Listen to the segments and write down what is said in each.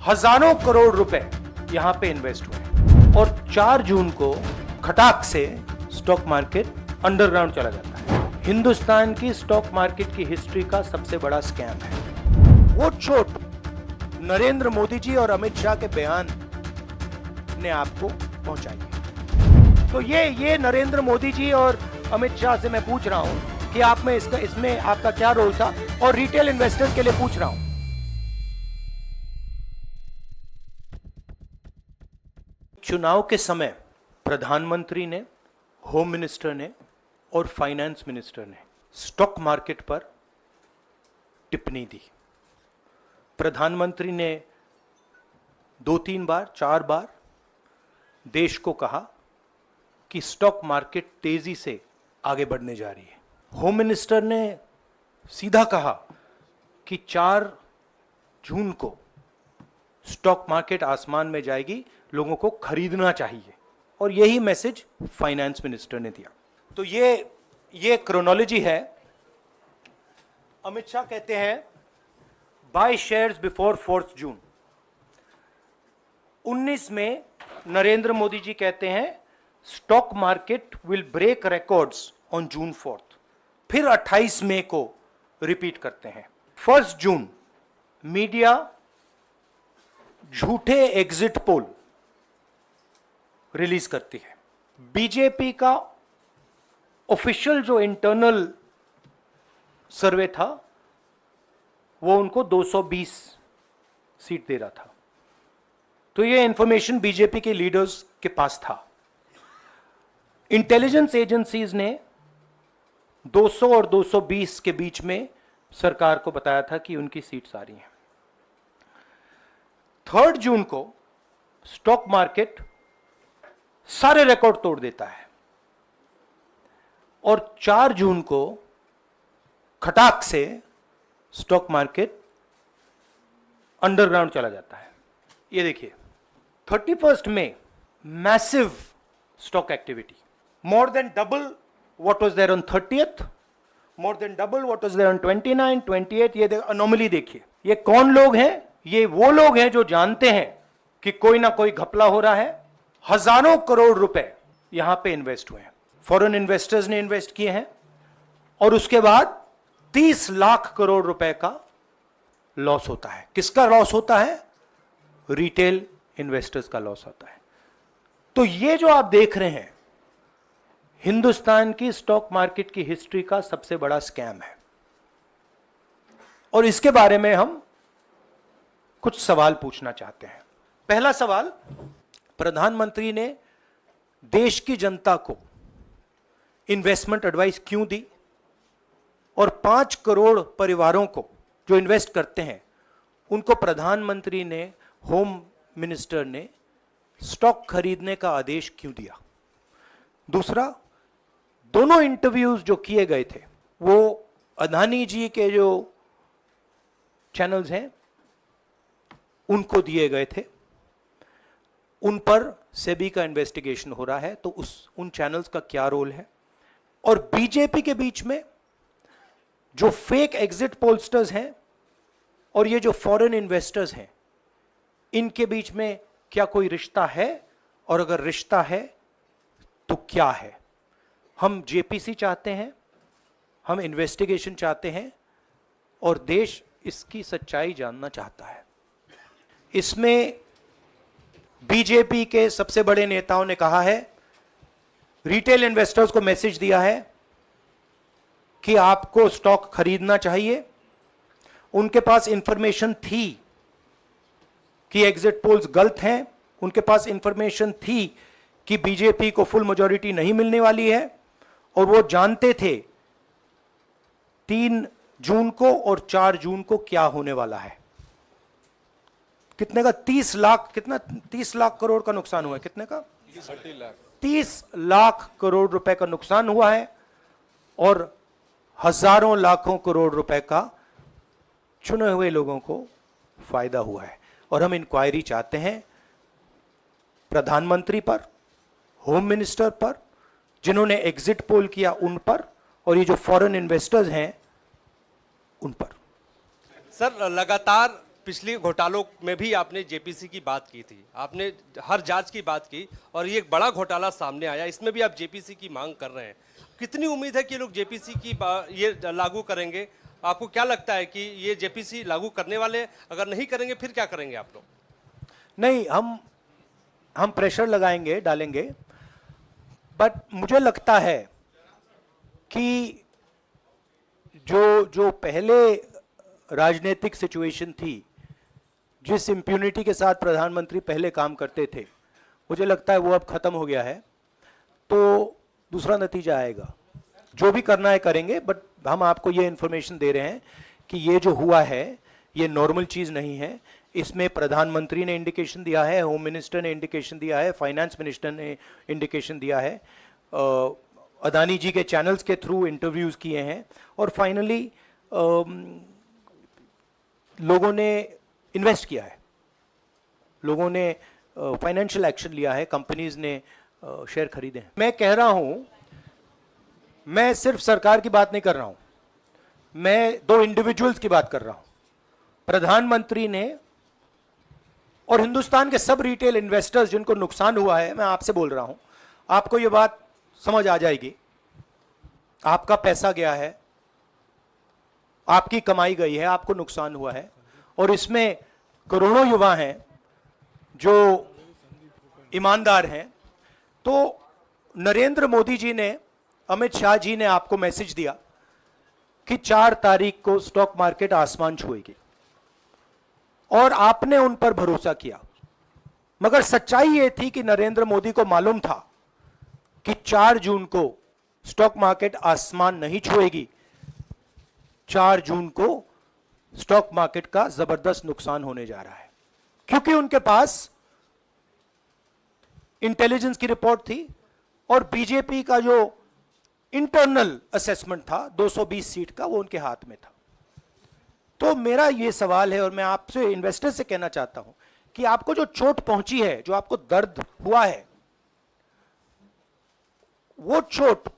हजारों करोड़ रुपए यहां पे इन्वेस्ट हुए और 4 जून को खटाक से स्टॉक मार्केट अंडरग्राउंड चला जाता है। हिंदुस्तान की स्टॉक मार्केट की हिस्ट्री का सबसे बड़ा स्कैम है। वो चोट नरेंद्र मोदी जी और अमित शाह के बयान ने आपको पहुंचाई है। तो ये नरेंद्र मोदी जी और अमित शाह से मैं पूछ रहा हूं कि आप में इसमें आपका क्या रोल था, और रिटेल इन्वेस्टर्स के लिए पूछ रहा हूं। चुनाव के समय प्रधानमंत्री ने, होम मिनिस्टर ने और फाइनेंस मिनिस्टर ने स्टॉक मार्केट पर टिप्पणी दी। प्रधानमंत्री ने 2-3 बार 4 बार देश को कहा कि स्टॉक मार्केट तेजी से आगे बढ़ने जा रही है। होम मिनिस्टर ने सीधा कहा कि 4 जून को स्टॉक मार्केट आसमान में जाएगी, लोगों को खरीदना चाहिए, और यही मैसेज फाइनेंस मिनिस्टर ने दिया। तो ये क्रोनोलॉजी है। अमित शाह कहते हैं बाय शेयर्स बिफोर 4 जून। 19 में नरेंद्र मोदी जी कहते हैं stock market will break records on June 4। फिर 28 मई को रिपीट करते हैं। 1 जून मीडिया झूठे एग्जिट पोल रिलीज करती है। बीजेपी का ऑफिशियल जो इंटरनल सर्वे था वो उनको 220 सीट दे रहा था। तो ये इंफॉर्मेशन बीजेपी के लीडर्स के पास था। इंटेलिजेंस एजेंसीज ने 200 और 220 के बीच में सरकार को बताया था कि उनकी सीट्स आ रही हैं। 3 जून को स्टॉक मार्केट सारे रिकॉर्ड तोड़ देता है और 4 जून को खटाक से स्टॉक मार्केट अंडरग्राउंड चला जाता है। ये देखिए 31 मई massive stock activity, more than double what was there on 30th, more than double what was there on 29, 28। ये अनोमली देखिए। ये कौन लोग हैं? ये वो लोग हैं जो जानते हैं कि कोई ना कोई घपला हो रहा है। हजारों करोड़ रुपए यहां पे इन्वेस्ट हुए हैं, फॉरेन इन्वेस्टर्स ने इन्वेस्ट किए हैं, और उसके बाद 30 लाख करोड़ रुपए का लॉस होता है। किसका लॉस होता है? रिटेल इन्वेस्टर्स का लॉस होता है। तो ये जो आप देख रहे हैं हिंदुस्तान की स्टॉक मार्केट की हिस्ट्री का सबसे बड़ा स्कैम है, और इसके बारे में हम कुछ सवाल पूछना चाहते हैं। पहला सवाल, प्रधानमंत्री ने देश की जनता को इन्वेस्टमेंट एडवाइस क्यों दी, और 5 करोड़ परिवारों को जो इन्वेस्ट करते हैं उनको प्रधानमंत्री ने, होम मिनिस्टर ने स्टॉक खरीदने का आदेश क्यों दिया? दूसरा, दोनों इंटरव्यूज जो किए गए थे वो अदानी जी के जो चैनल्स हैं उनको दिए गए थे, उन पर सेबी का इन्वेस्टिगेशन हो रहा है, तो उन चैनल्स का क्या रोल है? और बीजेपी के बीच में जो फेक एग्जिट पोलस्टर्स हैं और ये जो फॉरेन इन्वेस्टर्स हैं, इनके बीच में क्या कोई रिश्ता है, और अगर रिश्ता है तो क्या है? हम जेपीसी चाहते हैं, हम इन्वेस्टिगेशन चाहते हैं, और देश इसकी सच्चाई जानना चाहता है। इसमें बीजेपी के सबसे बड़े नेताओं ने कहा है, रिटेल इन्वेस्टर्स को मैसेज दिया है कि आपको स्टॉक खरीदना चाहिए। उनके पास इंफॉर्मेशन थी कि एग्जिट पोल्स गलत हैं, उनके पास इंफॉर्मेशन थी कि बीजेपी को फुल मेजॉरिटी नहीं मिलने वाली है, और वो जानते थे 3 जून को और 4 जून को क्या होने वाला है। कितने का? 30 लाख, कितना? 30 लाख करोड़ का नुकसान हुआ है। कितने का? 30 लाख करोड़ रुपए का नुकसान हुआ है, और हजारों लाखों करोड़ रुपए का चुने हुए लोगों को फायदा हुआ है। और हम इंक्वायरी चाहते हैं प्रधानमंत्री पर, होम मिनिस्टर पर, जिन्होंने एग्जिट पोल किया उन पर, और ये जो फॉरेन इन्वेस्टर्स हैं उन पर। सर, लगातार पिछले घोटालों में भी आपने जेपीसी की बात की थी, आपने हर जांच की बात की और ये एक बड़ा घोटाला सामने आया, इसमें भी आप जेपीसी की मांग कर रहे हैं। कितनी उम्मीद है कि लोग जेपीसी की ये लागू करेंगे? आपको क्या लगता है कि ये जेपीसी लागू करने वाले, अगर नहीं करेंगे फिर क्या करेंगे आप लोग? नहीं, हम प्रेशर लगाएंगे, डालेंगे, बट मुझे लगता है कि जो पहले राजनीतिक सिचुएशन थी, जिस इम्प्यूनिटी के साथ प्रधानमंत्री पहले काम करते थे, मुझे लगता है वो अब खत्म हो गया है। तो दूसरा नतीजा आएगा। जो भी करना है करेंगे, बट हम आपको ये इंफॉर्मेशन दे रहे हैं कि ये जो हुआ है ये नॉर्मल चीज़ नहीं है। इसमें प्रधानमंत्री ने इंडिकेशन दिया है, होम मिनिस्टर ने इंडिकेशन दिया है, फाइनेंस मिनिस्टर ने इंडिकेशन दिया है, अदानी जी के चैनल्स के थ्रू इंटरव्यूज़ किए हैं, और फाइनली लोगों ने इन्वेस्ट किया है, लोगों ने फाइनेंशियल एक्शन लिया है, कंपनीज ने शेयर खरीदे हैं। मैं कह रहा हूं, मैं सिर्फ सरकार की बात नहीं कर रहा हूं, मैं दो इंडिविजुअल्स की बात कर रहा हूं। प्रधानमंत्री ने और हिंदुस्तान के सब रिटेल इन्वेस्टर्स जिनको नुकसान हुआ है, मैं आपसे बोल रहा हूं, आपको यह बात समझ आ जाएगी। आपका पैसा गया है, आपकी कमाई गई है, आपको नुकसान हुआ है, और इसमें करोड़ों युवा हैं जो ईमानदार हैं। तो नरेंद्र मोदी जी ने, अमित शाह जी ने आपको मैसेज दिया कि 4 तारीख को स्टॉक मार्केट आसमान छुएगी, और आपने उन पर भरोसा किया। मगर सच्चाई यह थी कि नरेंद्र मोदी को मालूम था कि 4 जून को स्टॉक मार्केट आसमान नहीं छुएगी। 4 जून को स्टॉक मार्केट का जबरदस्त नुकसान होने जा रहा है, क्योंकि उनके पास इंटेलिजेंस की रिपोर्ट थी और बीजेपी का जो इंटरनल असेसमेंट था 220 सीट का, वो उनके हाथ में था। तो मेरा ये सवाल है, और मैं आपसे इन्वेस्टर से कहना चाहता हूं कि आपको जो चोट पहुंची है, जो आपको दर्द हुआ है, वो चोट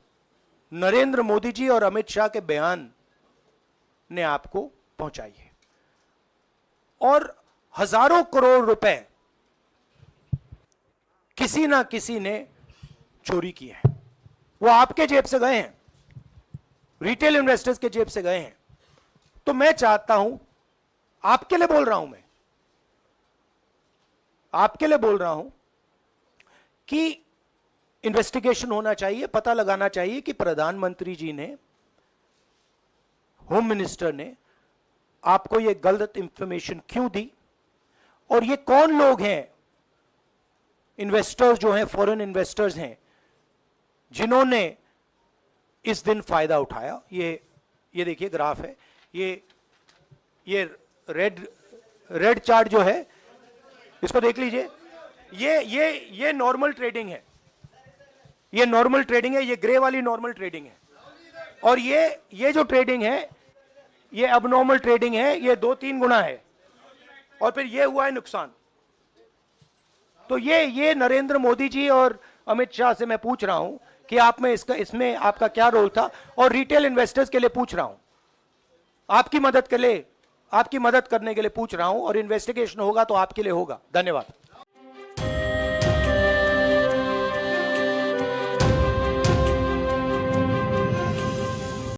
नरेंद्र मोदी जी और अमित शाह के बयान ने आपको पहुंचाई है। और हजारों करोड़ रुपए किसी ना किसी ने चोरी किए हैं, वो आपके जेब से गए हैं, रिटेल इन्वेस्टर्स के जेब से गए हैं। तो मैं चाहता हूं, आपके लिए बोल रहा हूं, मैं आपके लिए बोल रहा हूं कि इन्वेस्टिगेशन होना चाहिए, पता लगाना चाहिए कि प्रधानमंत्री जी ने, होम मिनिस्टर ने आपको यह गलत इंफॉर्मेशन क्यों दी, और ये कौन लोग हैं, इन्वेस्टर्स जो हैं, फॉरेन इन्वेस्टर्स हैं, जिन्होंने इस दिन फायदा उठाया। ये देखिए ग्राफ है, ये रेड चार्ट जो है, इसको देख लीजिए। ये नॉर्मल ट्रेडिंग है, ये नॉर्मल ट्रेडिंग है, ये ग्रे वाली नॉर्मल ट्रेडिंग है, और ये जो ट्रेडिंग है ये अबनॉर्मल ट्रेडिंग है, ये 2-3 गुना है, और फिर ये हुआ है नुकसान। तो ये नरेंद्र मोदी जी और अमित शाह से मैं पूछ रहा हूं कि आप में इसमें आपका क्या रोल था, और रिटेल इन्वेस्टर्स के लिए पूछ रहा हूं, आपकी मदद करने के लिए पूछ रहा हूं, और इन्वेस्टिगेशन होगा तो आपके लिए होगा। धन्यवाद।